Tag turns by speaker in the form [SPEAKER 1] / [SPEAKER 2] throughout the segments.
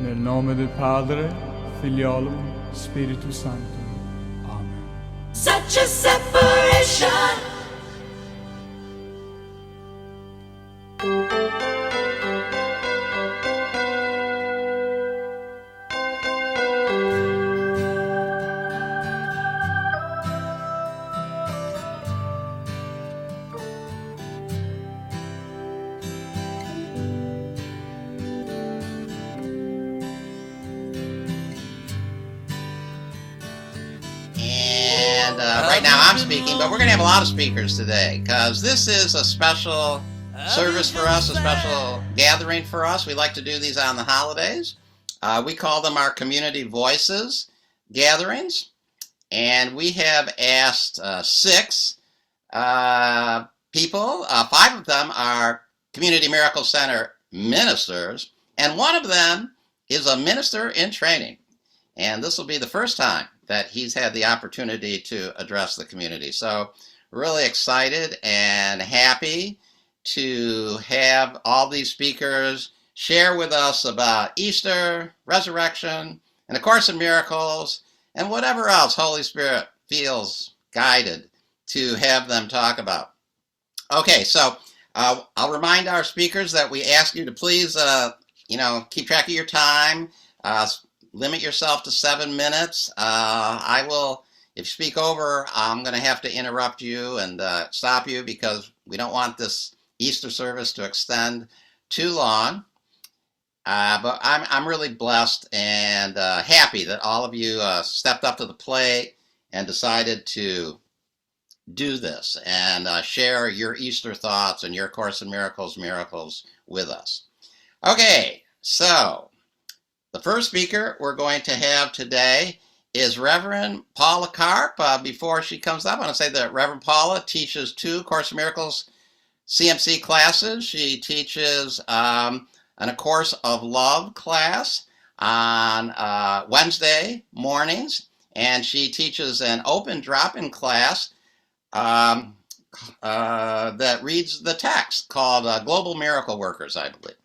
[SPEAKER 1] Nel nome del Padre, Figliolo, Spirito Santo. Amen.
[SPEAKER 2] Such a separation.
[SPEAKER 3] Right now I'm speaking, but we're going to have a lot of speakers today because this is a special service for us, a special gathering for us. We like to do these on the holidays. We call them our Community Voices gatherings, and we have asked 6 people. 5 of them are Community Miracle Center ministers, and one of them is a minister in training. And this will be the first time that he's had the opportunity to address the community. So really excited and happy to have all these speakers share with us about Easter, resurrection, and A Course in Miracles, and whatever else Holy Spirit feels guided to have them talk about. Okay, so I'll remind our speakers that we ask you to please, keep track of your time. Limit yourself to 7 minutes. I will, if you speak over, I'm going to have to interrupt you and stop you because we don't want this Easter service to extend too long. But I'm really blessed and happy that all of you stepped up to the plate and decided to do this and share your Easter thoughts and your Course in Miracles with us. Okay, so the first speaker we're going to have today is Reverend Paula Karp. Before she comes up, I want to say that Reverend Paula teaches 2 Course in Miracles CMC classes. She teaches A Course of Love class on Wednesday mornings, and she teaches an open drop-in class that reads the text called Global Miracle Workers, I believe.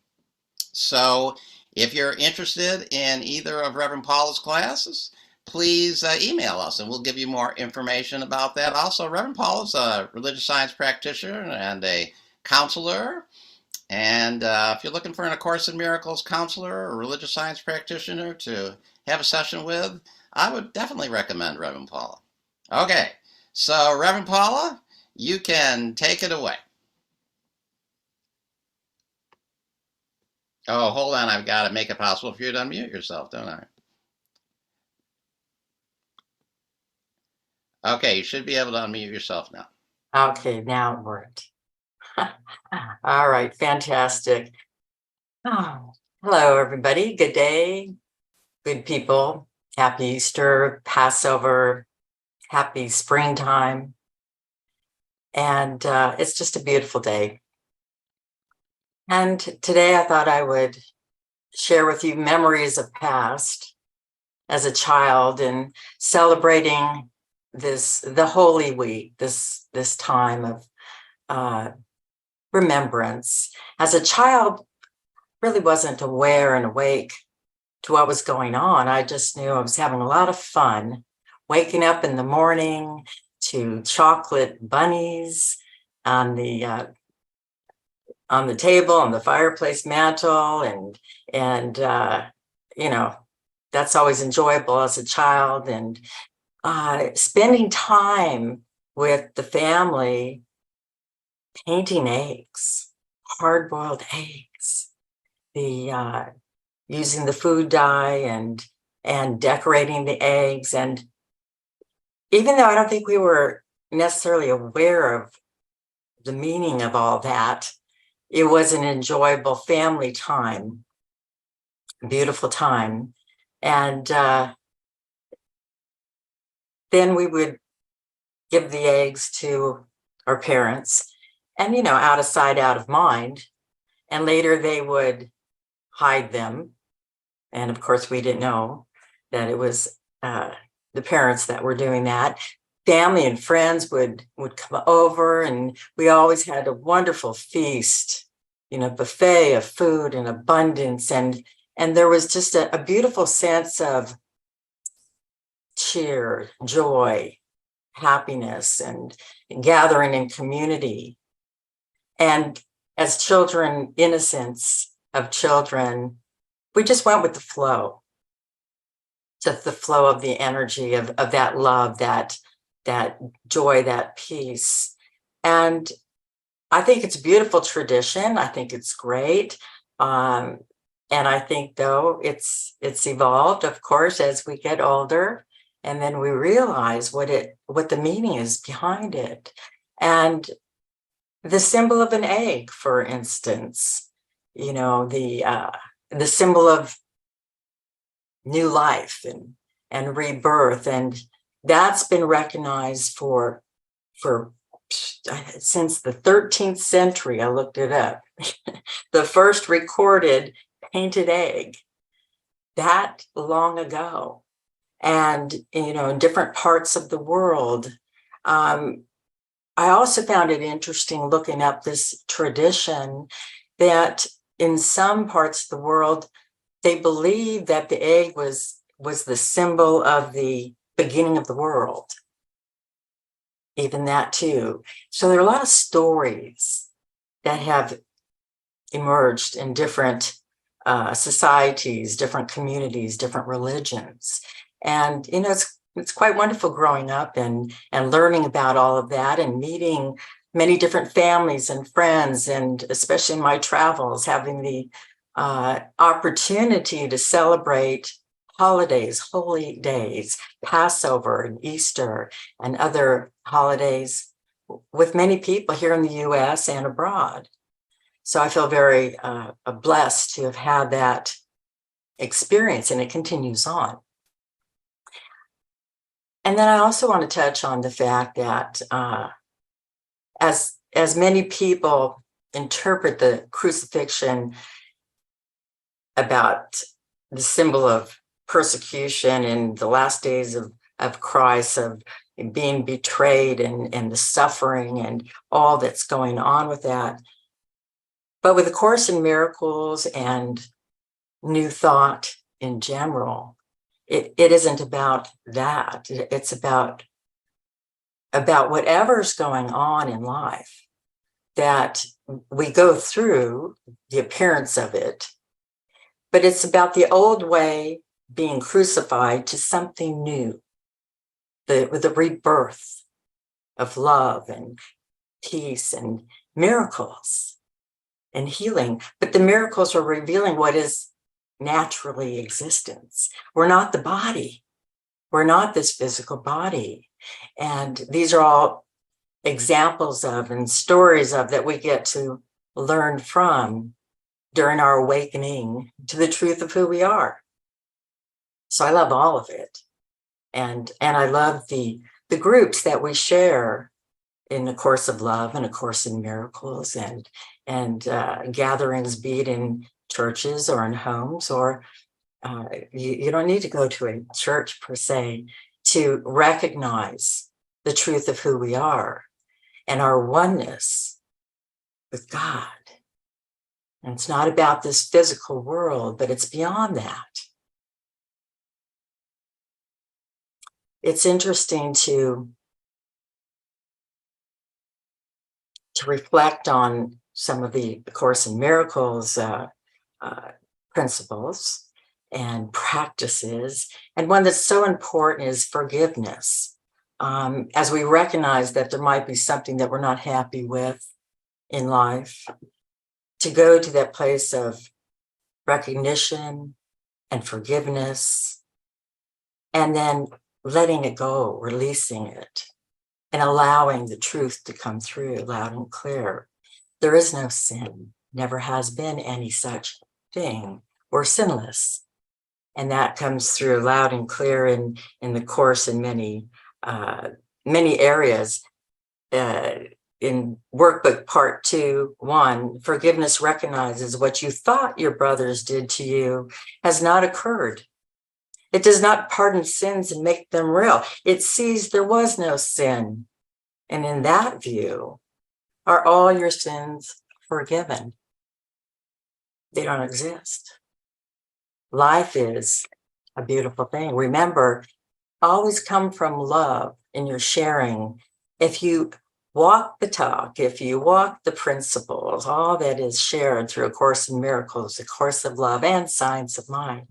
[SPEAKER 3] So if you're interested in either of Reverend Paula's classes, please email us and we'll give you more information about that. Also, Reverend Paula's a religious science practitioner and a counselor. And if you're looking for an A Course in Miracles counselor or religious science practitioner to have a session with, I would definitely recommend Reverend Paula. Okay, so Reverend Paula, you can take it away. Oh, hold on. I've got to make it possible for you to unmute yourself, don't I? Okay, you should be able to unmute yourself now.
[SPEAKER 4] Okay, now it worked. All right, fantastic. Oh, hello, everybody. Good day, good people. Happy Easter, Passover, happy springtime. And it's just a beautiful day. And today I thought I would share with you memories of past as a child and celebrating the Holy Week, this time of remembrance. As a child, really wasn't aware and awake to what was going on. I just knew I was having a lot of fun, waking up in the morning to chocolate bunnies on the table, on the fireplace mantle, and that's always enjoyable as a child, and spending time with the family, painting eggs, hard-boiled eggs, using the food dye and decorating the eggs. And even though I don't think we were necessarily aware of the meaning of all that, it was an enjoyable family time, beautiful time. And then we would give the eggs to our parents and, out of sight, out of mind. And later they would hide them. And of course, we didn't know that it was the parents that were doing that. Family and friends would come over, and we always had a wonderful feast, buffet of food and abundance. And And there was just a beautiful sense of cheer, joy, happiness, and gathering in community. And as children, innocence of children, we just went with the flow, just the flow of the energy of that love, that joy, that peace. And I think it's a beautiful tradition. I think it's great. And I think, though, it's evolved, of course, as we get older, and then we realize what the meaning is behind it. And the symbol of an egg, for instance, you know, the symbol of new life and rebirth, and that's been recognized for since the 13th century. I looked it up. The first recorded painted egg, that long ago. And, you know, in different parts of the world. I also found it interesting looking up this tradition that in some parts of the world, they believe that the egg was the symbol of the beginning of the world. Even that too. So there are a lot of stories that have emerged in different societies, different communities, different religions. And, you know, it's quite wonderful growing up and learning about all of that and meeting many different families and friends, and especially in my travels, having the opportunity to celebrate holidays, holy days, Passover and Easter and other holidays with many people here in the US and abroad. So I feel very blessed to have had that experience, and it continues on. And then I also want to touch on the fact that as many people interpret the crucifixion about the symbol of persecution in the last days of Christ, of being betrayed and the suffering and all that's going on with that. But with A Course in Miracles and New Thought in general, it isn't about that. It's about whatever's going on in life, that we go through the appearance of it, but it's about the old way being crucified to something new, the rebirth of love and peace and miracles and healing. But the miracles are revealing what is naturally existence. We're not the body. We're not this physical body. And these are all examples of and stories of that we get to learn from during our awakening to the truth of who we are. So I love all of it. And I love the groups that we share in A Course of Love and A Course in Miracles, and gatherings, be it in churches or in homes, or you don't need to go to a church per se to recognize the truth of who we are and our oneness with God. And it's not about this physical world, but it's beyond that. It's interesting to reflect on some of the Course in Miracles principles and practices. And one that's so important is forgiveness. As we recognize that there might be something that we're not happy with in life, to go to that place of recognition and forgiveness, and then letting it go, releasing it, and allowing the truth to come through loud and clear. There is no sin, never has been any such thing. We're sinless. And that comes through loud and clear in the Course in many areas. In workbook part 2.1, forgiveness recognizes what you thought your brothers did to you has not occurred. It does not pardon sins and make them real. It sees there was no sin. And in that view, are all your sins forgiven? They don't exist. Life is a beautiful thing. Remember, always come from love in your sharing. If you walk the talk, if you walk the principles, all that is shared through A Course in Miracles, A Course of Love, and Science of Mind,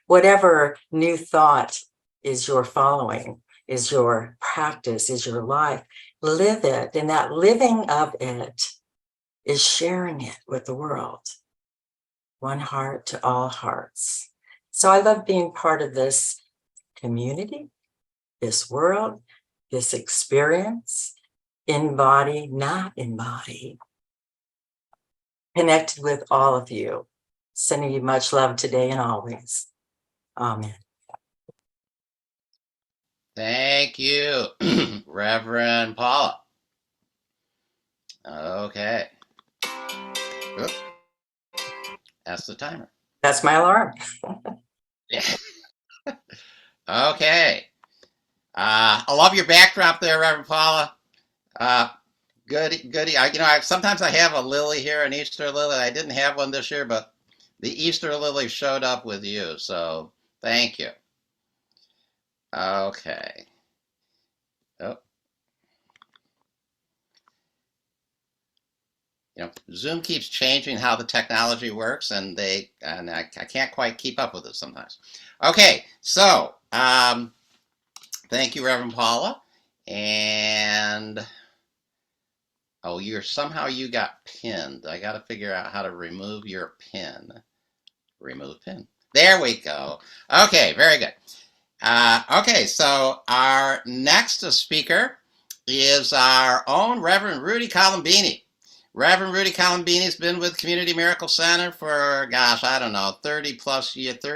[SPEAKER 4] whatever new thought is your following, is your practice, is your life, live it. And that living of it is sharing it with the world. One heart to all hearts. So I love being part of this community, this world, this experience, in body, not in body, connected with all of you. Sending you much love today and always. Amen.
[SPEAKER 3] Thank you, Reverend Paula. Okay. Oop. That's the timer.
[SPEAKER 4] That's my alarm.
[SPEAKER 3] Okay. I love your backdrop there, Reverend Paula. Goody. Sometimes I have a lily here, an Easter lily. I didn't have one this year, but the Easter lily showed up with you, so thank you. Okay. Oh. Zoom keeps changing how the technology works, and I can't quite keep up with it sometimes. Okay, so thank you, Reverend Paula, and you got pinned. I got to figure out how to remove your pin. Remove pin. There we go. Okay, very good. Okay, so our next speaker is our own Reverend Rudy Colombini. Reverend Rudy Colombini's been with Community Miracle Center for, gosh, I don't know, 30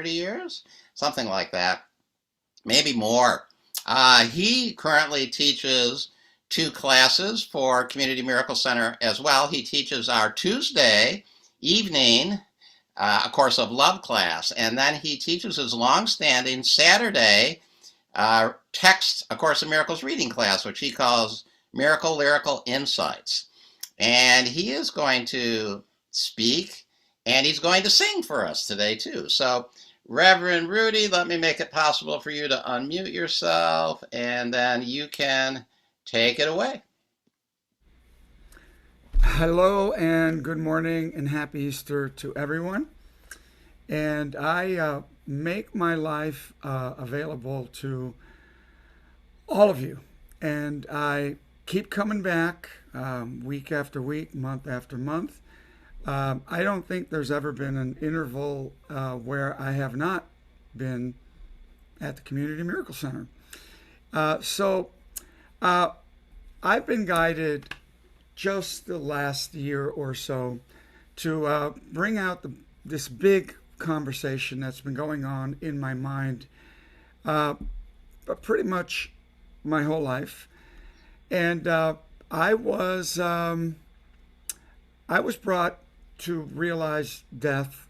[SPEAKER 3] years? Something like that. Maybe more. He currently teaches 2 classes for Community Miracle Center as well. He teaches our Tuesday evening A Course of Love class, and then he teaches his long-standing Saturday text A Course in Miracles reading class, which he calls Miracle Lyrical Insights. And he is going to speak, and he's going to sing for us today, too. So, Reverend Rudy, let me make it possible for you to unmute yourself, and then you can take it away.
[SPEAKER 1] Hello and good morning and happy Easter to everyone. And I make my life available to all of you. And I keep coming back week after week, month after month. I don't think there's ever been an interval where I have not been at the Community Miracle Center. So I've been guided just the last year or so to bring out this big conversation that's been going on in my mind pretty much my whole life. And I was brought to realize death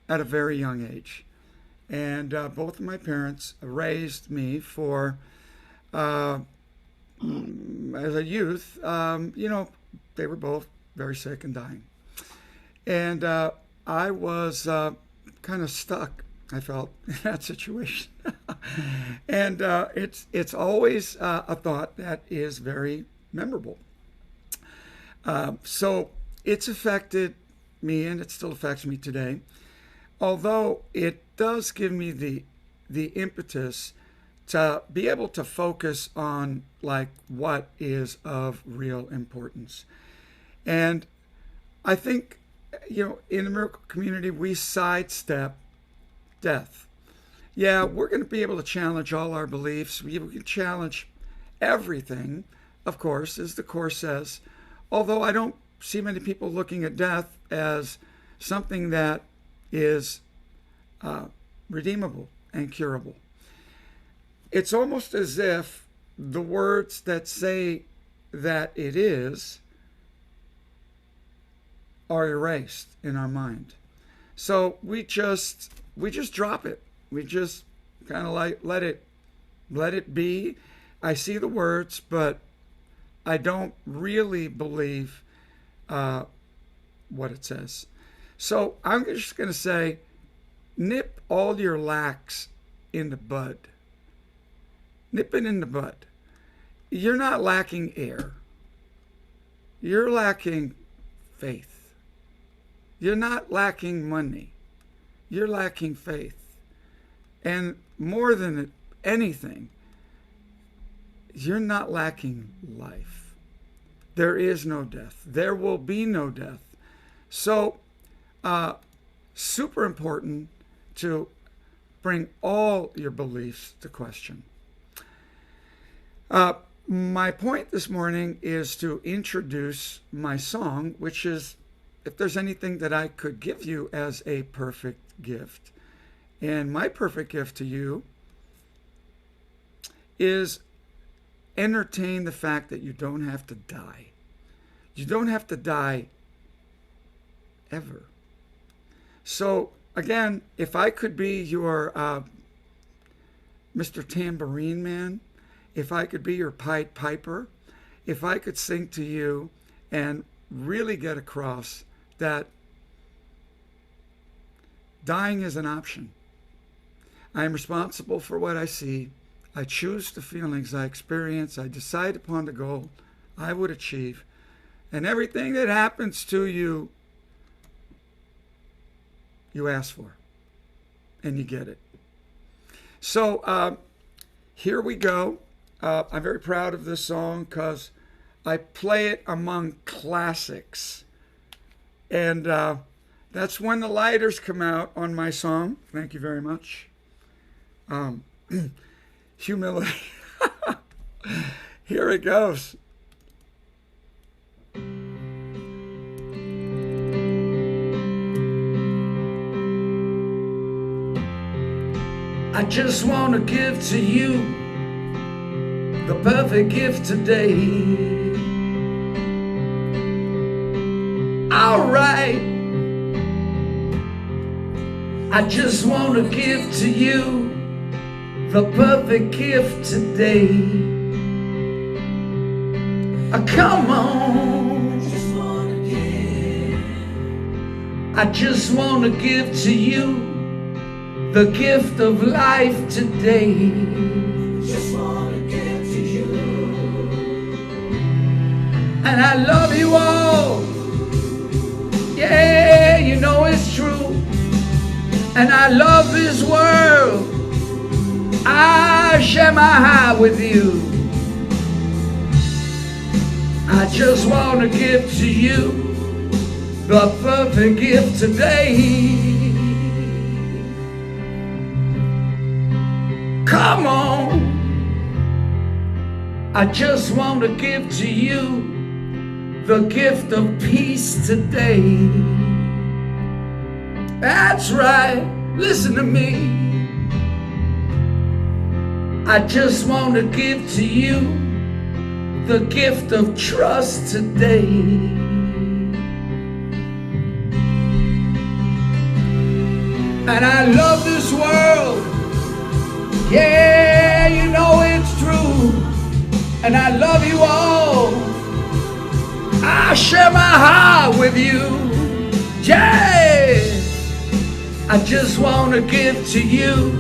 [SPEAKER 1] at a very young age. And both of my parents raised me for, as a youth, they were both very sick and dying. And I was kind of stuck, I felt, in that situation. And it's always a thought that is very memorable. So it's affected me, and it still affects me today. Although it does give me the impetus to be able to focus on like what is of real importance. And I think, in the miracle community, we sidestep death. Yeah, we're going to be able to challenge all our beliefs. We can challenge everything, of course, as the Course says. Although I don't see many people looking at death as something that is redeemable and curable. It's almost as if the words that say that it is are erased in our mind. So we just drop it. We just kind of like let it be. I see the words, but I don't really believe what it says. So I'm just going to say nip all your lacks in the bud. Nip it in the bud. You're not lacking air. You're lacking faith. You're not lacking money. You're lacking faith. And more than anything, you're not lacking life. There is no death. There will be no death. So, super important to bring all your beliefs to question. My point this morning is to introduce my song, which is, if there's anything that I could give you as a perfect gift. And my perfect gift to you is entertain the fact that you don't have to die. You don't have to die ever. So again, if I could be your Mr. Tambourine Man, if I could be your Pied Piper, if I could sing to you and really get across that dying is an option. I am responsible for what I see. I choose the feelings I experience. I decide upon the goal I would achieve. And everything that happens to you, you ask for. And you get it. So here we go. I'm very proud of this song because I play it among classics. And that's when the lighters come out on my song. Thank you very much. Humility. Here it goes. I just want to give to you the perfect gift today. Alright, I just want to give to you the perfect gift today. Come on, I just want to give to you the gift of life today. Just want to give to you. And I love you all. Yeah, you know it's true. And I love this world. I share my heart with you. I just want to give to you the perfect gift today. Come on, I just want to give to you the gift of peace today. That's right, listen to me. I just want to give to you the gift of trust today. And I love this world. Yeah, you know it's true. And I love you all. I share my heart with you. Yeah, I just want to give to you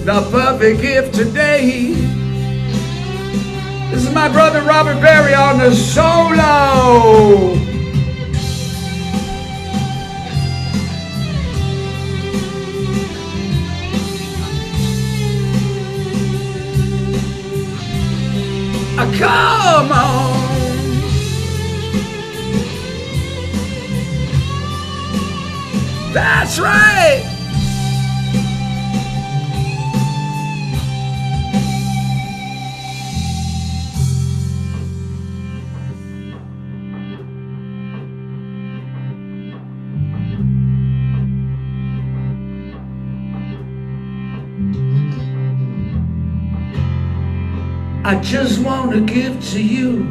[SPEAKER 1] the perfect gift today. This is my brother Robert Berry on the solo. Come on, that's right. I just want to give to you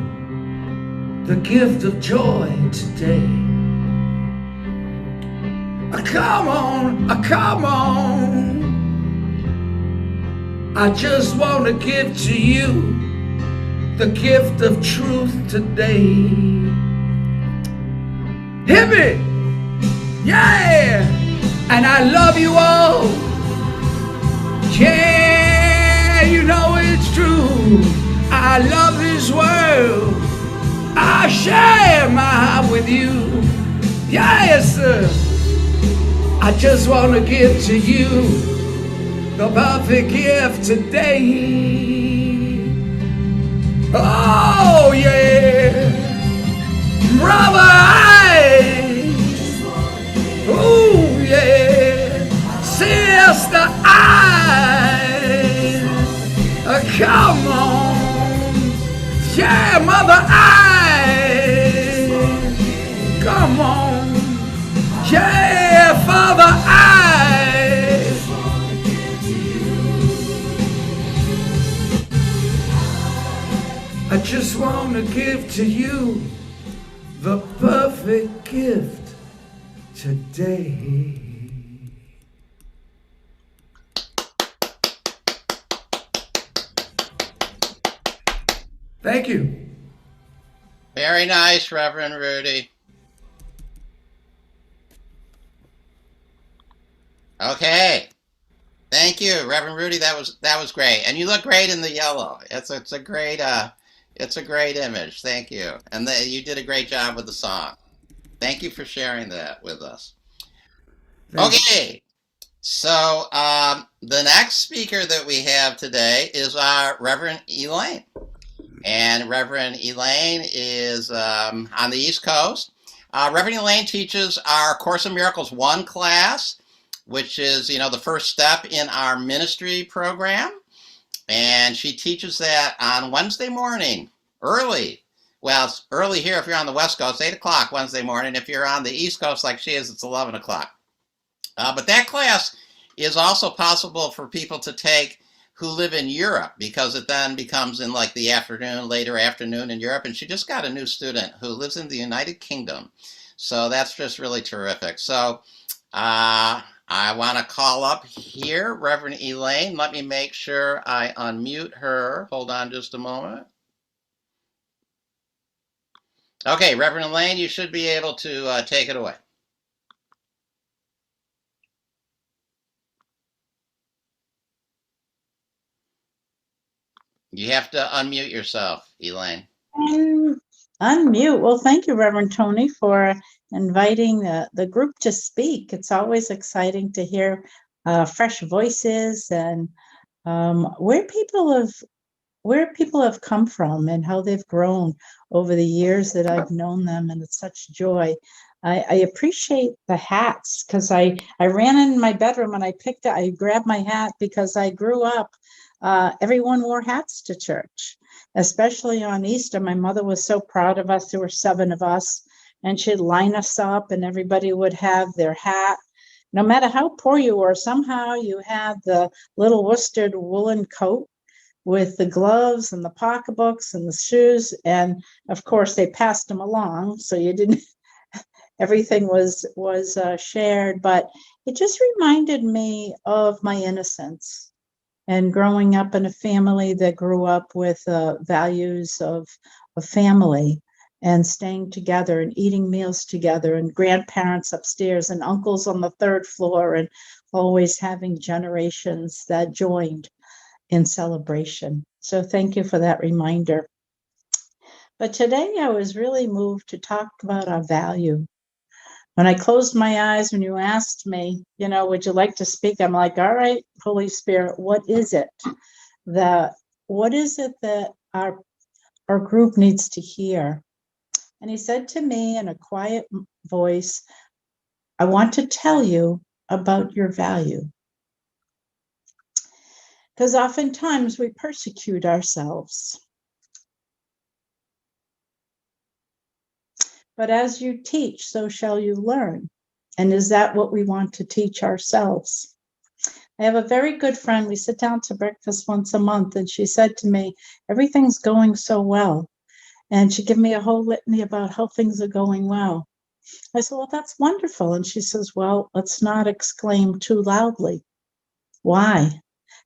[SPEAKER 1] the gift of joy today. Come on, come on. I just want to give to you the gift of truth today. Hit me! Yeah! and I love you all. Yeah, you know it's true. I love this world. I share my heart with you. Yes, sir. I just want to give to you the perfect gift today. Oh, yeah. Brother, oh, yeah. Sister, come on. Yeah, mother, come on. Yeah, father, I just want to give to you the perfect gift today. Thank you.
[SPEAKER 3] Very nice, Reverend Rudy. Okay. Thank you, Reverend Rudy. That was great, and you look great in the yellow. It's a great image. Thank you, and you did a great job with the song. Thank you for sharing that with us. Okay, so the next speaker that we have today is our Reverend Elaine, and Reverend Elaine is on the East Coast. Reverend Elaine teaches our Course in Miracles 1 class, which is, the first step in our ministry program. And she teaches that on Wednesday morning, early. Well, it's early here if you're on the West Coast, 8 o'clock Wednesday morning. If you're on the East Coast like she is, it's 11 o'clock. But that class is also possible for people to take who live in Europe, because it then becomes in like the afternoon, later afternoon in Europe. And she just got a new student who lives in the United Kingdom. So that's just really terrific. So I want to call up here Reverend Elaine. Let me make sure I unmute her. Hold on just a moment. Okay, Reverend Elaine, you should be able to take it away. You have to unmute yourself, Elaine.
[SPEAKER 5] Unmute. Well, thank you, Reverend Tony, for inviting the group to speak. It's always exciting to hear fresh voices and where people have come from and how they've grown over the years that I've known them, and it's such joy. I appreciate the hats, because I ran in my bedroom and I grabbed my hat because I grew up. Everyone wore hats to church, especially on Easter. My mother was so proud of us. There were 7 of us, and she'd line us up and everybody would have their hat. No matter how poor you were, somehow you had the little worsted woolen coat with the gloves and the pocketbooks and the shoes. And of course they passed them along, so you didn't, everything was shared, but it just reminded me of my innocence and growing up in a family that grew up with values of family and staying together and eating meals together, and grandparents upstairs and uncles on the 3rd floor, and always having generations that joined in celebration. So thank you for that reminder. But today I was really moved to talk about our value. When I closed my eyes, when you asked me, would you like to speak? I'm like, all right, Holy Spirit, what is it that our group needs to hear? And he said to me in a quiet voice, I want to tell you about your value. Because oftentimes we persecute ourselves. But as you teach, so shall you learn. And is that what we want to teach ourselves? I have a very good friend. We sit down to breakfast once a month, and she said to me, everything's going so well. And she gave me a whole litany about how things are going well. I said, well, that's wonderful. And she says, well, let's not exclaim too loudly. Why?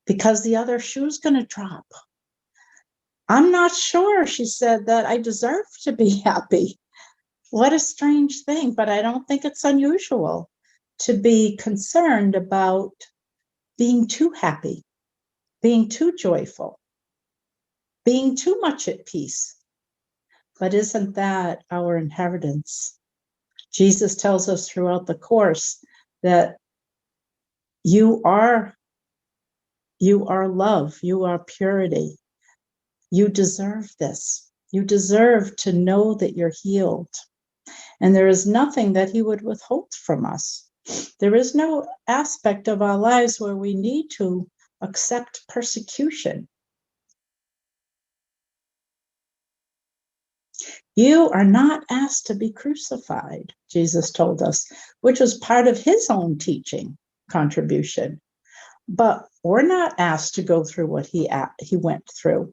[SPEAKER 5] Because the other shoe's going to drop. I'm not sure, she said, that I deserve to be happy. What a strange thing, but I don't think it's unusual. to be concerned about being too happy, being too joyful, being too much at peace. But isn't that our inheritance? Jesus tells us throughout the course that you are love, you are purity. You deserve this. You deserve to know that you're healed. And there is nothing that he would withhold from us. There is no aspect of our lives where we need to accept persecution. You are not asked to be crucified, Jesus told us, which was part of his own teaching contribution. But we're not asked to go through what he went through.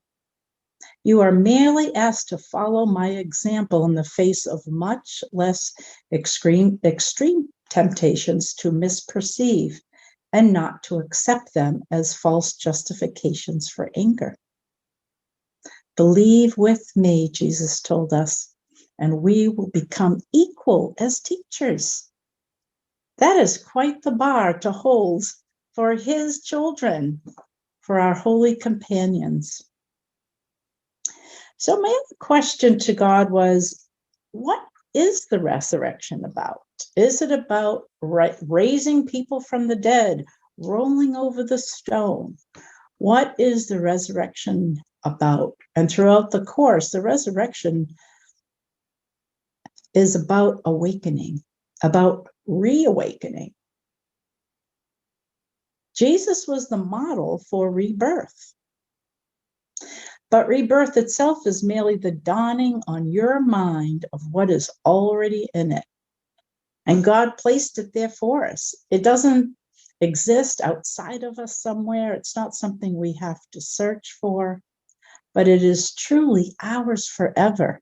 [SPEAKER 5] You are merely asked to follow my example in the face of much less extreme temptations to misperceive and not to accept them as false justifications for anger. Believe with me, Jesus told us, and we will become equal as teachers. That is quite the bar to hold for his children, for our holy companions. So my other question to God was, what is the resurrection about? Is it about raising people from the dead, rolling over the stone? What is the resurrection about? And throughout the course, the resurrection is about awakening, about reawakening. Jesus was the model for rebirth. But rebirth itself is merely the dawning on your mind of what is already in it. And God placed it there for us. It doesn't exist outside of us somewhere. It's not something we have to search for, but it is truly ours forever.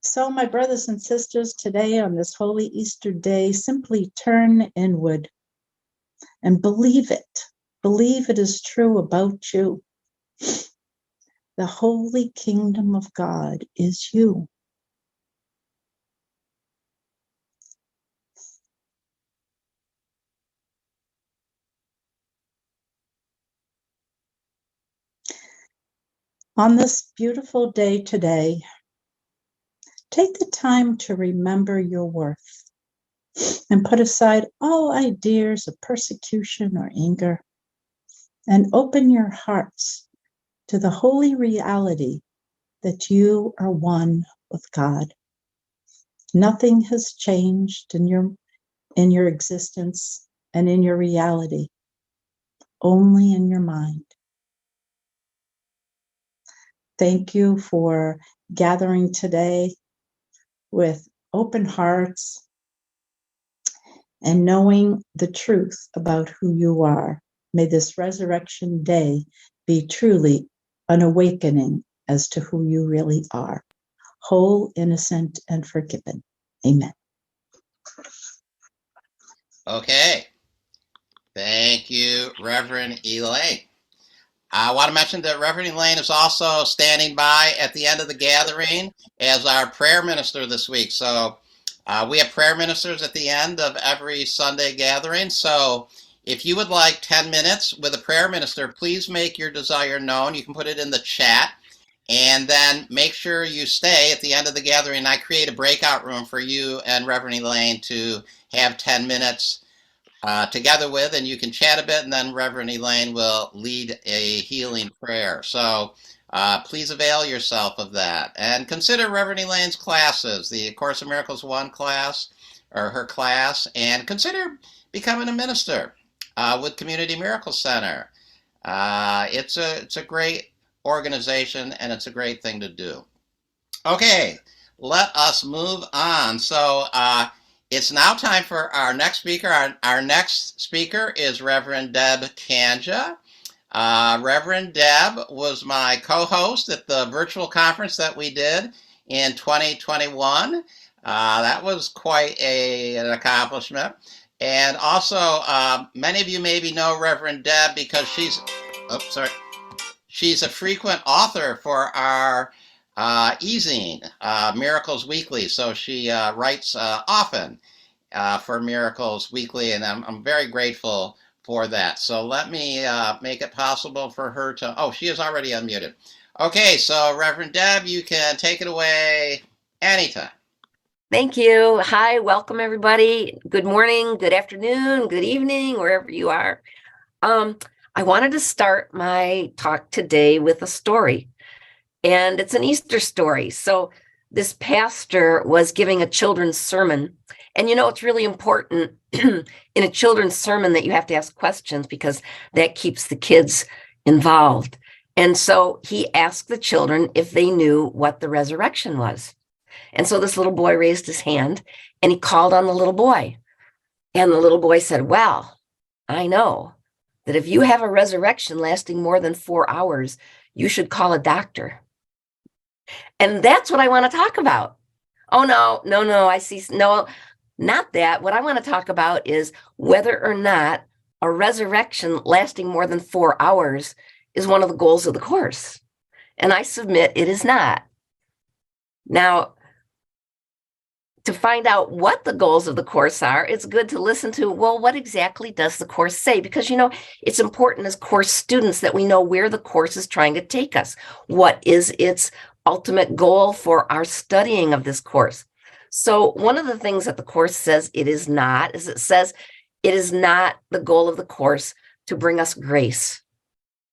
[SPEAKER 5] So, my brothers and sisters, today on this holy Easter day, simply turn inward and believe it. Believe it is true about you. The holy kingdom of God is you. On this beautiful day today, take the time to remember your worth and put aside all ideas of persecution or anger and open your hearts to the holy reality that you are one with God. Nothing has changed in your existence and in your reality, only in your mind. Thank you for gathering today with open hearts and knowing the truth about who you are. May this resurrection day be truly an awakening as to who you really are, whole, innocent, and forgiven. Amen.
[SPEAKER 3] Okay. Thank you, Reverend Elaine. I want to mention that Reverend Elaine is also standing by at the end of the gathering as our prayer minister this week. So we have prayer ministers at the end of every Sunday gathering. So if you would like 10 minutes with a prayer minister, please make your desire known. You can put it in the chat. And then make sure you stay at the end of the gathering. I create a breakout room for you and Reverend Elaine to have 10 minutes together with, and you can chat a bit, and then Reverend Elaine will lead a healing prayer. So please avail yourself of that. And consider Reverend Elaine's classes, the Course in Miracles 1 class, or her class, and consider becoming a minister with Community Miracle Center. It's a great organization, and it's a great thing to do. Okay, let us move on. So it's now time for our next speaker. Our next speaker is Reverend Deb Kanja. Reverend Deb was my co-host at the virtual conference that we did in 2021. That was quite an accomplishment. And also, many of you maybe know Reverend Deb because she's a frequent author for our e-zine, Miracles Weekly. So she writes often. for Miracles Weekly, and I'm very grateful for that. So let me make it possible for her to, oh, she is already unmuted. Okay, so Reverend Deb, you can take it away anytime.
[SPEAKER 6] Thank you. Hi, welcome everybody. Good morning, good afternoon, good evening, wherever you are. I wanted to start my talk today with a story, and it's an Easter story. So this pastor was giving a children's sermon, and it's really important in a children's sermon that you have to ask questions because that keeps the kids involved. And so he asked the children if they knew what the resurrection was. And so this little boy raised his hand and he called on the little boy. And the little boy said, well, I know that if you have a resurrection lasting more than 4 hours, you should call a doctor. And that's what I want to talk about. Oh, no, I see. No, not that. What I want to talk about is whether or not a resurrection lasting more than 4 hours is one of the goals of the course. And I submit it is not. Now, to find out what the goals of the course are, it's good to listen to, well, what exactly does the course say? Because, it's important as course students that we know where the course is trying to take us. What is its ultimate goal for our studying of this course? So one of the things that the course says it is not, is it says it is not the goal of the course to bring us grace.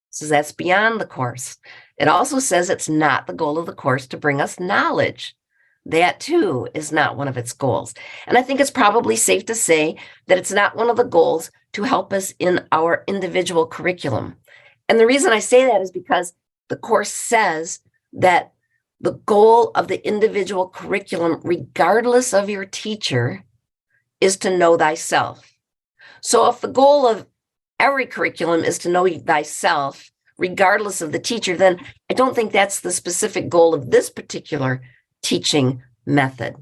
[SPEAKER 6] So that's beyond the course. It also says it's not the goal of the course to bring us knowledge. That too is not one of its goals. And I think it's probably safe to say that it's not one of the goals to help us in our individual curriculum. And the reason I say that is because the course says that the goal of the individual curriculum, regardless of your teacher, is to know thyself. So if the goal of every curriculum is to know thyself, regardless of the teacher, then I don't think that's the specific goal of this particular teaching method.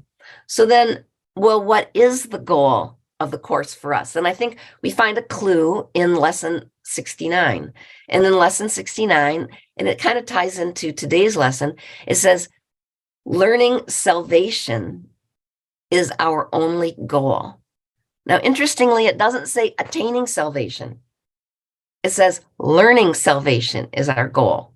[SPEAKER 6] So then, well, what is the goal of the course for us? And I think we find a clue in lesson 69. And in lesson 69, and it kind of ties into today's lesson, it says, learning salvation is our only goal. Now, interestingly, it doesn't say attaining salvation. It says learning salvation is our goal.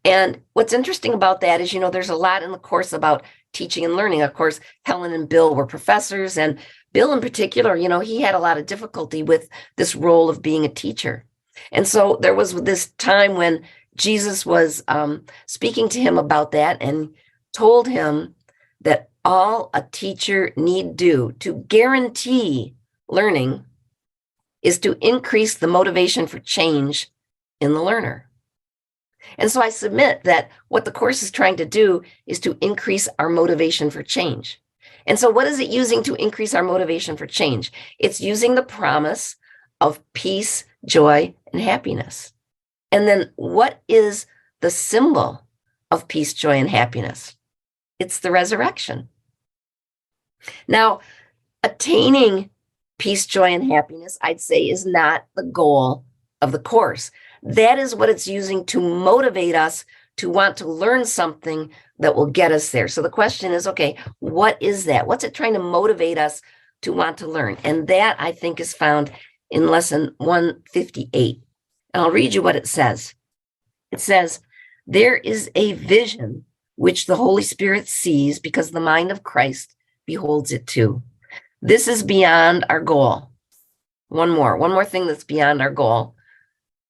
[SPEAKER 6] And what's interesting about that is, there's a lot in the course about teaching and learning. Of course, Helen and Bill were professors, and Bill in particular, he had a lot of difficulty with this role of being a teacher. And so there was this time when Jesus was speaking to him about that and told him that all a teacher need do to guarantee learning is to increase the motivation for change in the learner. And so I submit that what the course is trying to do is to increase our motivation for change. And so what is it using to increase our motivation for change? It's using the promise of peace, joy, and happiness. And then what is the symbol of peace, joy, and happiness? It's the resurrection. Now, attaining peace, joy, and happiness, I'd say, is not the goal of the course. That is what it's using to motivate us to want to learn something that will get us there. So the question is, okay, what is that? What's it trying to motivate us to want to learn? And that, I think, is found in lesson 158. And I'll read you what it says. It says, there is a vision which the Holy Spirit sees because the mind of Christ beholds it too. This is beyond our goal. One more thing that's beyond our goal.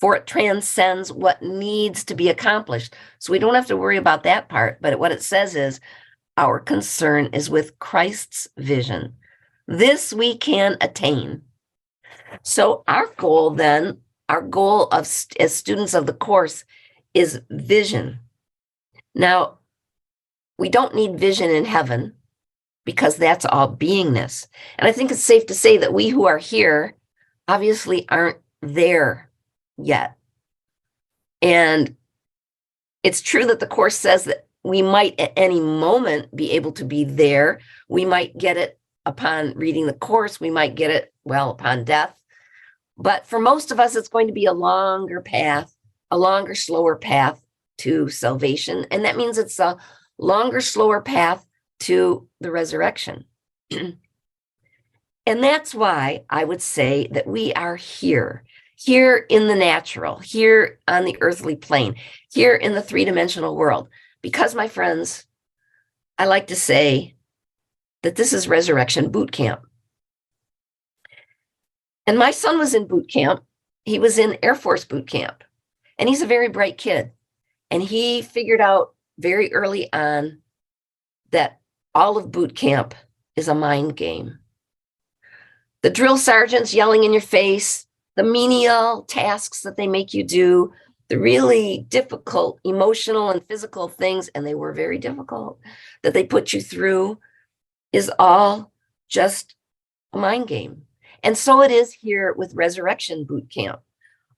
[SPEAKER 6] For it transcends what needs to be accomplished. So we don't have to worry about that part. But what it says is our concern is with Christ's vision. This we can attain. So our goal then, our goal as students of the course is vision. Now, we don't need vision in heaven because that's all beingness. And I think it's safe to say that we who are here obviously aren't there yet. And it's true that the course says that we might at any moment be able to be there. We might get it upon reading the course. We might get it, upon death. But for most of us, it's going to be a longer path, a longer, slower path to salvation. And that means it's a longer, slower path to the resurrection. And that's why I would say that we are here in the natural, here on the earthly plane, here in the three-dimensional world. Because, my friends, I like to say that this is resurrection boot camp. And my son was in boot camp. He was in Air Force boot camp, and he's a very bright kid. And he figured out very early on that all of boot camp is a mind game. The drill sergeants yelling in your face, the menial tasks that they make you do, the really difficult emotional and physical things, and they were very difficult, that they put you through, is all just a mind game. And so it is here with Resurrection Boot Camp.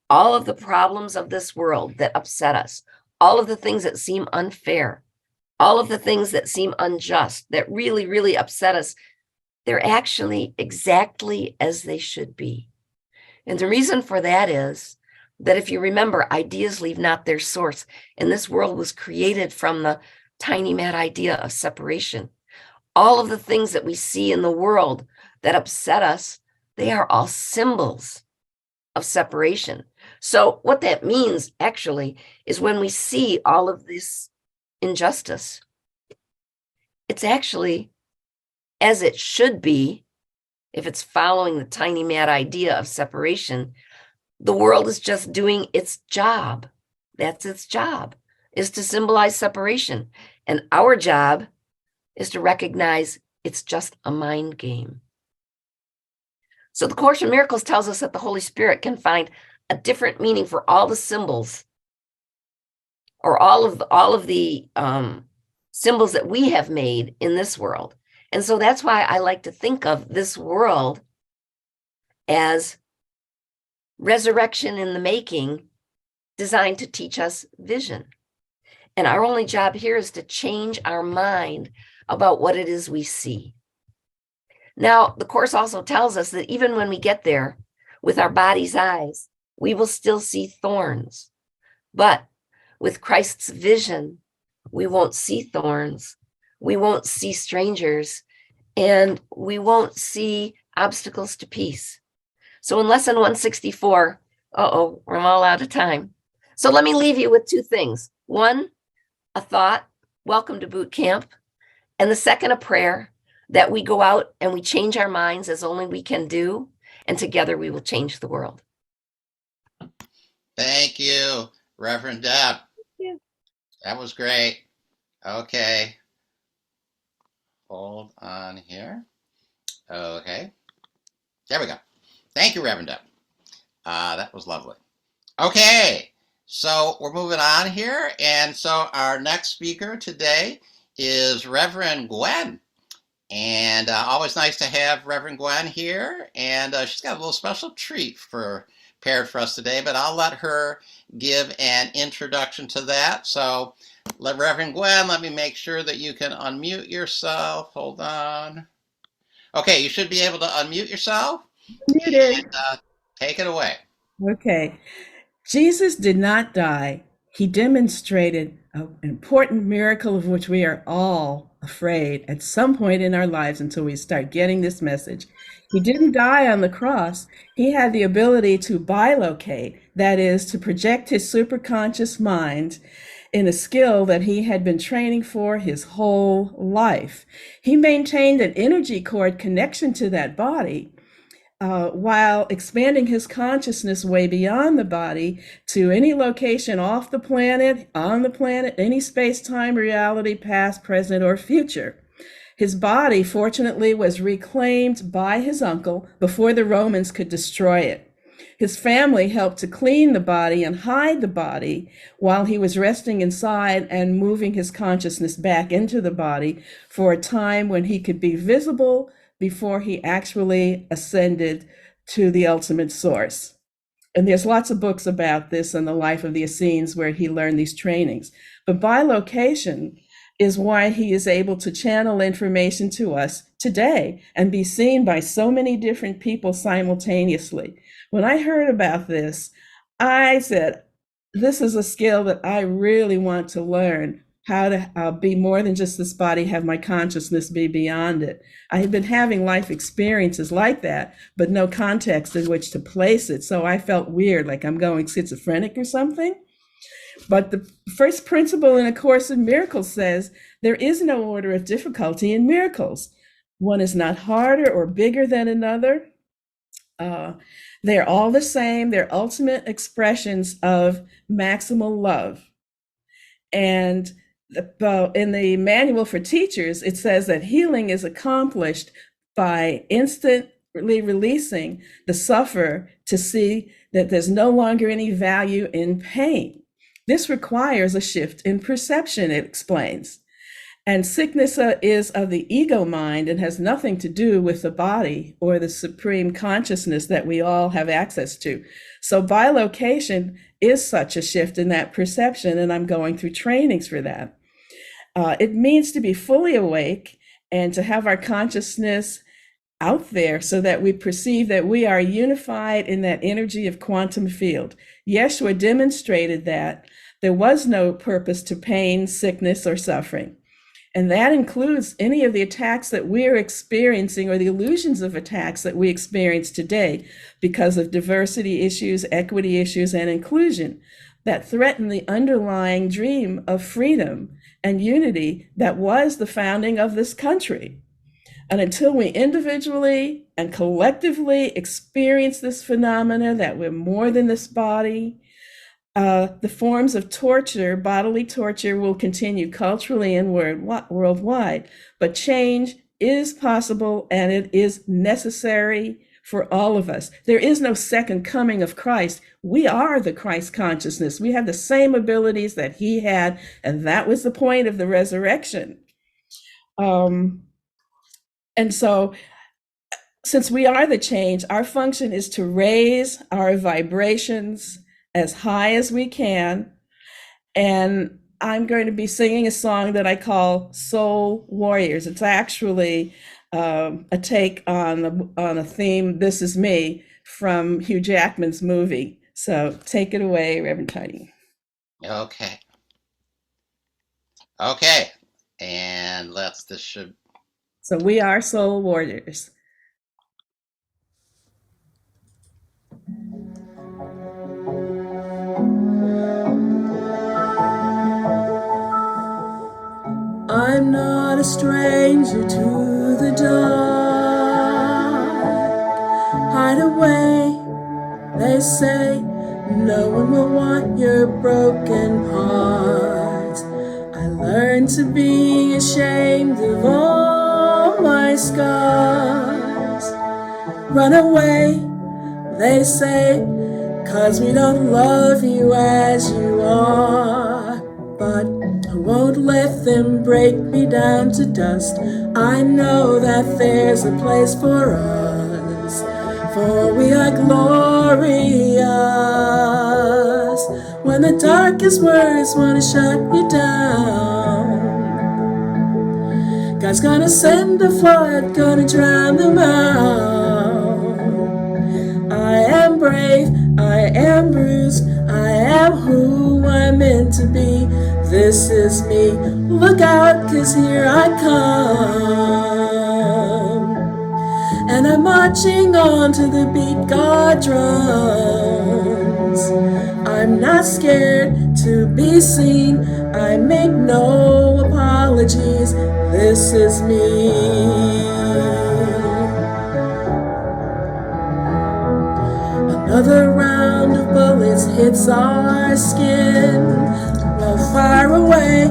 [SPEAKER 6] All of the problems of this world that upset us, all of the things that seem unfair, all of the things that seem unjust, that really, really upset us, they're actually exactly as they should be. And the reason for that is that if you remember, ideas leave not their source. And this world was created from the tiny mad idea of separation. All of the things that we see in the world that upset us, they are all symbols of separation. So what that means actually is when we see all of this injustice, it's actually as it should be. If it's following the tiny mad idea of separation, the world is just doing its job. That's its job, is to symbolize separation. And our job is to recognize it's just a mind game. So the Course in Miracles tells us that the Holy Spirit can find a different meaning for all the symbols, or all of the symbols that we have made in this world. And so that's why I like to think of this world as resurrection in the making, designed to teach us vision. And our only job here is to change our mind about what it is we see. Now, the Course also tells us that even when we get there with our body's eyes, we will still see thorns. But with Christ's vision, we won't see thorns. We won't see strangers, and we won't see obstacles to peace. So in lesson 164, we're all out of time. So let me leave you with two things. One, a thought, welcome to boot camp. And the second, a prayer that we go out and we change our minds as only we can do. And together we will change the world.
[SPEAKER 3] Thank you, Reverend Deb.
[SPEAKER 6] you.
[SPEAKER 3] That was great. Okay. Hold on here. Okay. There we go. Thank you, Reverend Deb. That was lovely. Okay. So we're moving on here. And so our next speaker today is Reverend Gwen. And always nice to have Reverend Gwen here. And she's got a little special treat prepared for us today, but I'll let her give an introduction to that. So Reverend Gwen, let me make sure that you can unmute yourself. Hold on. Okay, you should be able to unmute yourself.
[SPEAKER 7] Muted.
[SPEAKER 3] And take it away.
[SPEAKER 7] Okay. Jesus did not die. He demonstrated an important miracle of which we are all afraid at some point in our lives until we start getting this message. He didn't die on the cross. He had the ability to bilocate, that is, to project his superconscious mind in a skill that he had been training for his whole life. He maintained an energy cord connection to that body while expanding his consciousness way beyond the body to any location off the planet, on the planet, any space-time reality, past, present, or future. His body, fortunately, was reclaimed by his uncle before the Romans could destroy it. His family helped to clean the body and hide the body while he was resting inside and moving his consciousness back into the body for a time when he could be visible before he actually ascended to the ultimate source. And there's lots of books about this and the life of the Essenes where he learned these trainings. But bilocation is why he is able to channel information to us today and be seen by so many different people simultaneously. When I heard about this, I said, this is a skill that I really want to learn. how to be more than just this body, have my consciousness be beyond it. I had been having life experiences like that, but no context in which to place it. So I felt weird, like I'm going schizophrenic or something. But the first principle in A Course in Miracles says there is no order of difficulty in miracles. One is not harder or bigger than another. They're all the same. They're ultimate expressions of maximal love. And in the manual for teachers, it says that healing is accomplished by instantly releasing the sufferer to see that there's no longer any value in pain. This requires a shift in perception, it explains. And sickness is of the ego mind and has nothing to do with the body or the supreme consciousness that we all have access to. So bilocation is such a shift in that perception, and I'm going through trainings for that. It means to be fully awake and to have our consciousness out there so that we perceive that we are unified in that energy of quantum field. Yeshua demonstrated that there was no purpose to pain, sickness, or suffering. And that includes any of the attacks that we're experiencing or the illusions of attacks that we experience today because of diversity issues, equity issues, and inclusion that threaten the underlying dream of freedom and unity that was the founding of this country. And until we individually and collectively experience this phenomena that we're more than this body, the forms of torture, bodily torture, will continue culturally and worldwide. But change is possible and it is necessary for all of us. There is no second coming of Christ. We are the Christ consciousness. We have the same abilities that he had, and that was the point of the resurrection. And so, since we are the change, our function is to raise our vibrations as high as we can. And I'm going to be singing a song that I call Soul Warriors. It's actually a take on a theme, This Is Me, from Hugh Jackman's movie. So take it away, Reverend Tiny.
[SPEAKER 3] Okay. And this should.
[SPEAKER 7] So we are Soul Warriors. I'm not a stranger to the dark. Hide away, they say. No one will want your broken heart. I learned to be ashamed of all my scars. Run away, they say, 'cause we don't love you as you are. But I won't let them break me down to dust. I know that there's a place for us, for we are glorious. When the darkest words want to shut you down, God's gonna send a flood, gonna drown them out. I am brave, I am bruised, I am who I'm meant to be. This is me, look out, 'cause here I come. And I'm marching on to the beat God drums. I'm not scared to be seen, I make no apologies. This is me. Another round of bullets hits our skin. Well, fire away,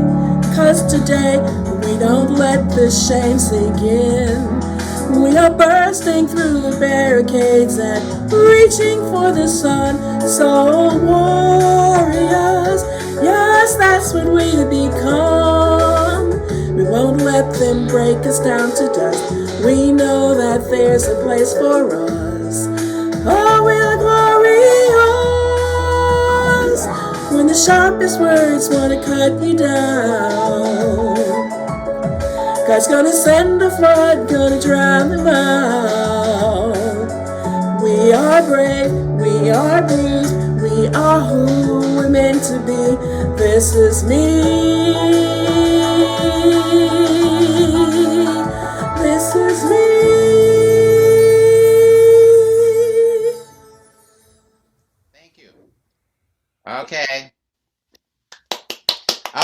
[SPEAKER 7] 'cause today we don't let the shame sink in. We are bursting through the barricades and reaching for the sun. Soul warriors, yes, that's what we become. We won't let them break us down to dust. We know that there's a place for us. Oh, we are glorious. When the sharpest words want to cut you down, God's gonna send a flood, gonna drown them out. We are brave, we are bruised, we are who we're meant to be. This is me. This is me.
[SPEAKER 3] Thank you. Okay.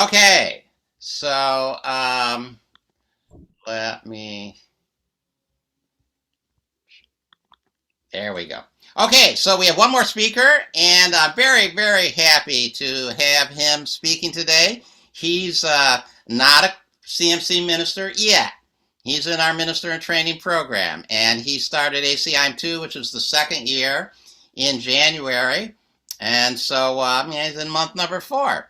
[SPEAKER 3] Okay. So let me. There we go. Okay, so we have one more speaker, and I'm very, very happy to have him speaking today. He's not a CMC minister yet. He's in our minister in training program, and he started ACIM 2, which is the second year, in January. And so he's in month number 4.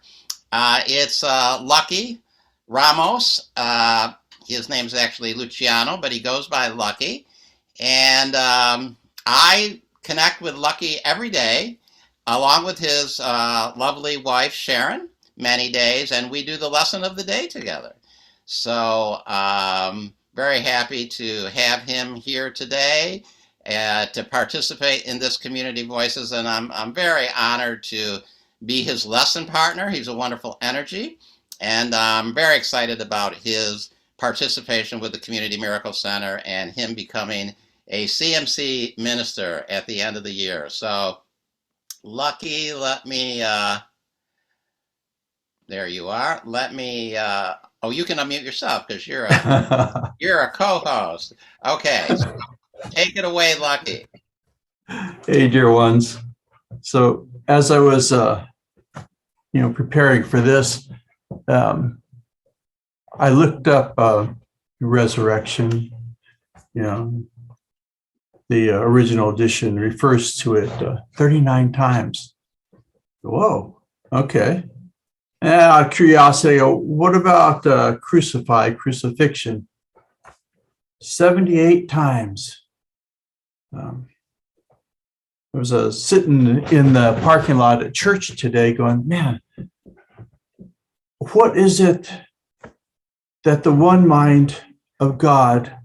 [SPEAKER 3] It's Lucky Ramos. His name's actually Luciano, but he goes by Lucky. And I connect with Lucky every day, along with his lovely wife, Sharon, many days, and we do the lesson of the day together. So, very happy to have him here today to participate in this Community Voices, and I'm very honored to be his lesson partner. He's a wonderful energy, and I'm very excited about his participation with the Community Miracle Center and him becoming a CMC minister at the end of the year. So, Lucky, let me, there you are. Let me, oh, you can unmute yourself because you're a co-host. Okay, so take it away, Lucky.
[SPEAKER 8] Hey, dear ones. So as I was, preparing for this, I looked up resurrection. The original edition refers to it 39 times. Whoa, okay. And out of curiosity, what about crucifixion? 78 times. I was sitting in the parking lot at church today going, man, what is it that the one mind of God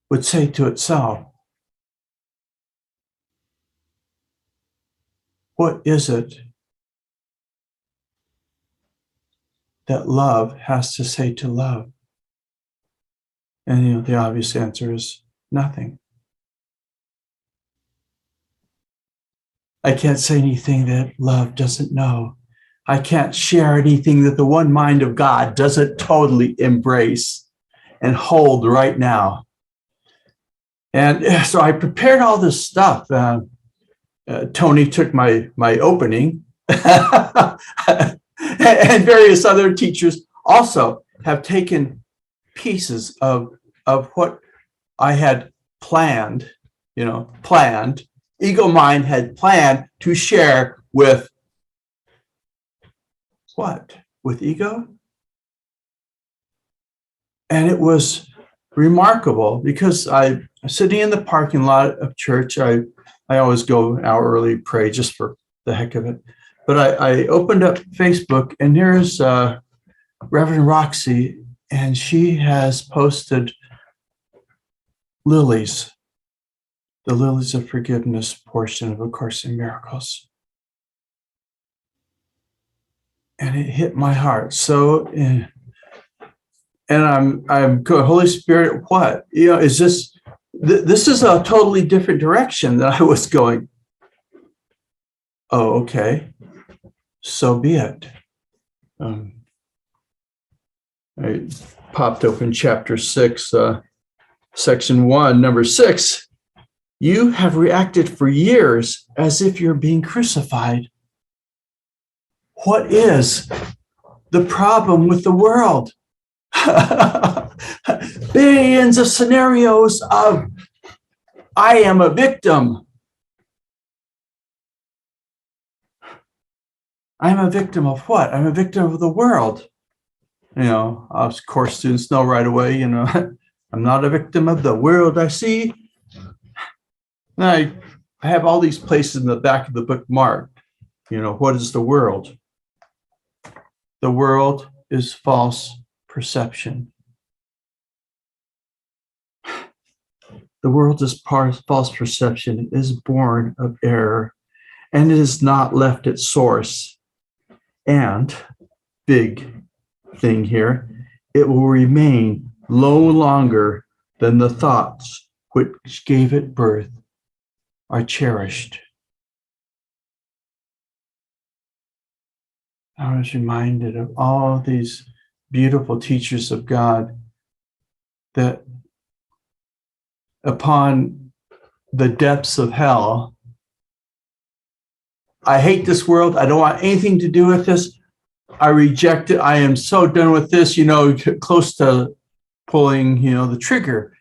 [SPEAKER 8] would say to itself? What is it that love has to say to love? And the obvious answer is nothing. I can't say anything that love doesn't know. I can't share anything that the one mind of God doesn't totally embrace and hold right now. And so I prepared all this stuff. Tony took my opening, and various other teachers also have taken pieces of what I had planned. Ego Mind had planned to share with what? With ego? And it was remarkable because I'm sitting in the parking lot of church. I always go an hour early, pray just for the heck of it. But I opened up Facebook, and there's Reverend Roxy, and she has posted lilies, the lilies of forgiveness portion of A Course in Miracles. And it hit my heart. So, and I'm going, Holy Spirit, what? Is this, this is a totally different direction than I was going. Oh, okay. So be it. I popped open chapter 6, section 1, number 6. You have reacted for years as if you're being crucified. What is the problem with the world? Billions of scenarios of I am a victim. I'm a victim of what? I'm a victim of the world. Of course, students know right away, I'm not a victim of the world I see. And I have all these places in the back of the book marked. What is the world? The world is false perception. The world is false perception. It is born of error, and it is not left at source. And big thing here. It will remain no longer than the thoughts which gave it birth are cherished. I was reminded of all these beautiful teachers of God that upon the depths of hell, I hate this world. I don't want anything to do with this. I reject it. I am so done with this, close to pulling, the trigger.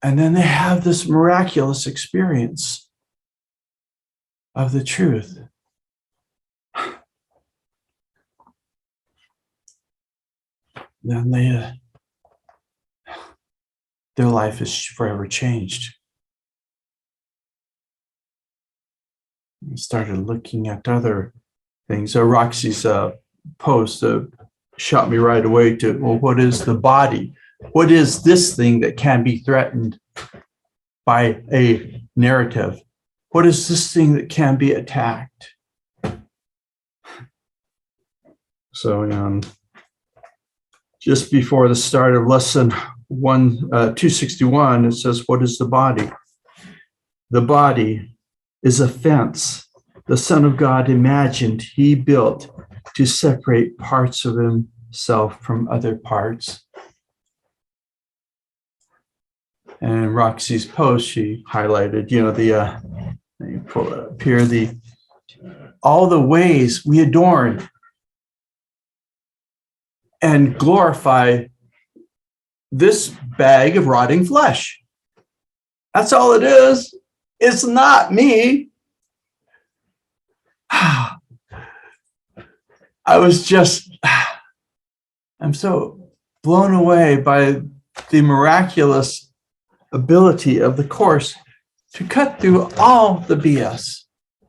[SPEAKER 8] And then they have this miraculous experience of the truth. Then their life is forever changed. I started looking at other things. Roxy's post shot me right away to, well, what is the body? What is this thing that can be threatened by a narrative? What is this thing that can be attacked? So just before the start of lesson 261, it says, what is the body? The body is a fence the Son of God imagined he built to separate parts of himself from other parts. And Roxy's post, she highlighted, let me pull it up here, all the ways we adorn and glorify this bag of rotting flesh. That's all it is. It's not me. I'm so blown away by the miraculous ability of the Course to cut through all the BS.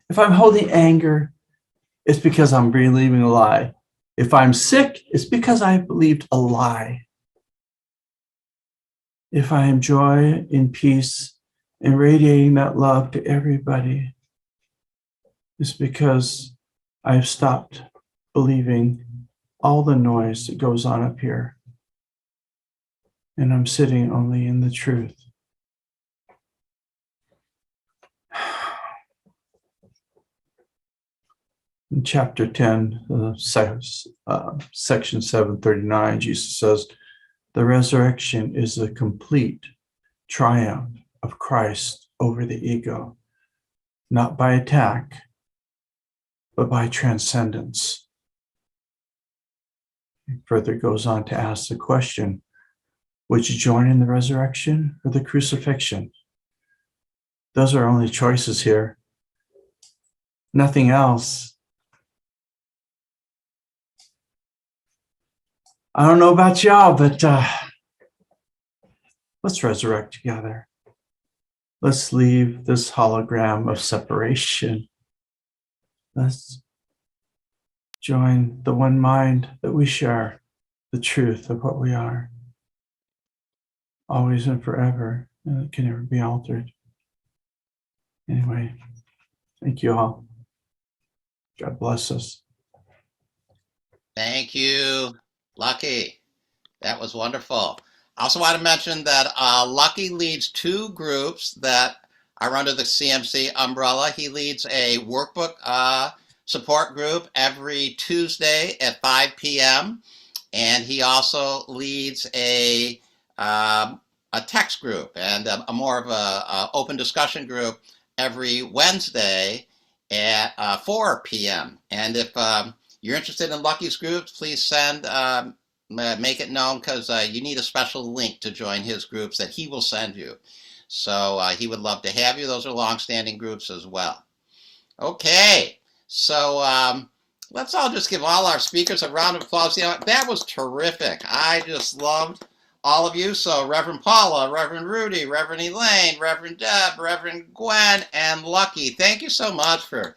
[SPEAKER 8] If I'm holding anger, it's because I'm believing a lie. If I'm sick, it's because I believed a lie. If I am joy in peace and radiating that love to everybody, it's because I've stopped believing all the noise that goes on up here. And I'm sitting only in the truth. In chapter 10, section 739, Jesus says, the resurrection is the complete triumph of Christ over the ego, not by attack, but by transcendence. He further goes on to ask the question, would you join in the resurrection or the crucifixion? Those are only choices here. Nothing else. I don't know about y'all, but let's resurrect together. Let's leave this hologram of separation. Let's join the one mind that we share, the truth of what we are, always and forever, and it can never be altered. Anyway, thank you all. God bless us.
[SPEAKER 3] Thank you, Lucky. That was wonderful. I also want to mention that Lucky leads two groups that are under the CMC umbrella. He leads a workbook support group every Tuesday at 5 p.m. And he also leads a text group and a more of a open discussion group every Wednesday at 4 p.m. And if you're interested in Lucky's groups, please make it known, because you need a special link to join his groups that he will send you. So he would love to have you. Those are long-standing groups as well. Okay, so let's all just give all our speakers a round of applause. That was terrific. I just loved all of you. So Reverend Paula, Reverend Rudy, Reverend Elaine, Reverend Deb, Reverend Gwen, and Lucky, thank you so much for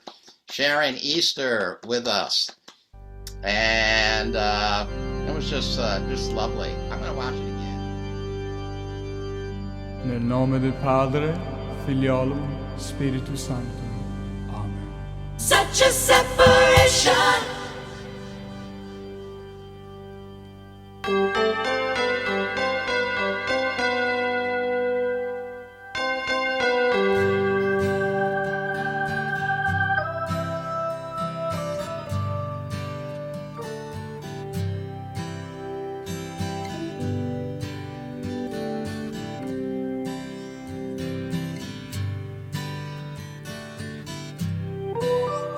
[SPEAKER 3] sharing Easter with us. And it was just lovely. I'm going to watch it again.
[SPEAKER 9] Nel nome del Padre, Figliolo, Spirito Santo. Amen.
[SPEAKER 2] Such a separation.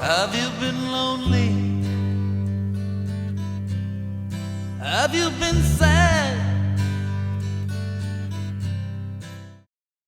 [SPEAKER 10] Have you been lonely? Have you been sad?